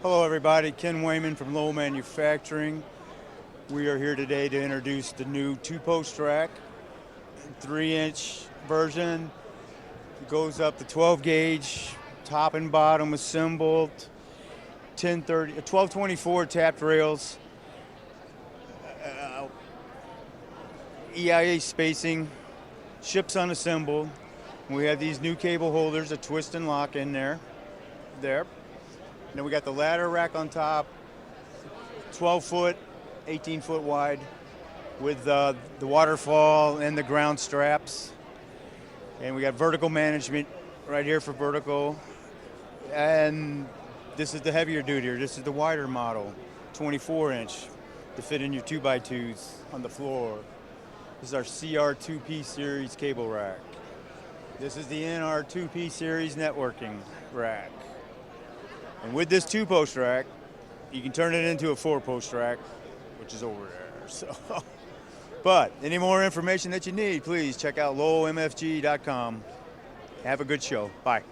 Hello everybody, Ken Wayman from Lowell Manufacturing. We are here today to introduce the new two-post rack, 3-inch version. It goes up to 12 gauge, top and bottom assembled, 1224 tapped rails, EIA spacing, ships unassembled. We have these new cable holders, a twist and lock in there. And then we got the ladder rack on top, 12 foot, 18 foot wide, with the waterfall and the ground straps. And we got vertical management right here for vertical. And this is the heavier duty, or this is the wider model, 24-inch, to fit in your 2x2s on the floor. This is our CR2P series cable rack. This is the NR2P series networking rack. And with this two-post rack, you can turn it into a 4-post rack, which is over there. So, but any more information that you need, please check out lowellmfg.com. Have a good show. Bye.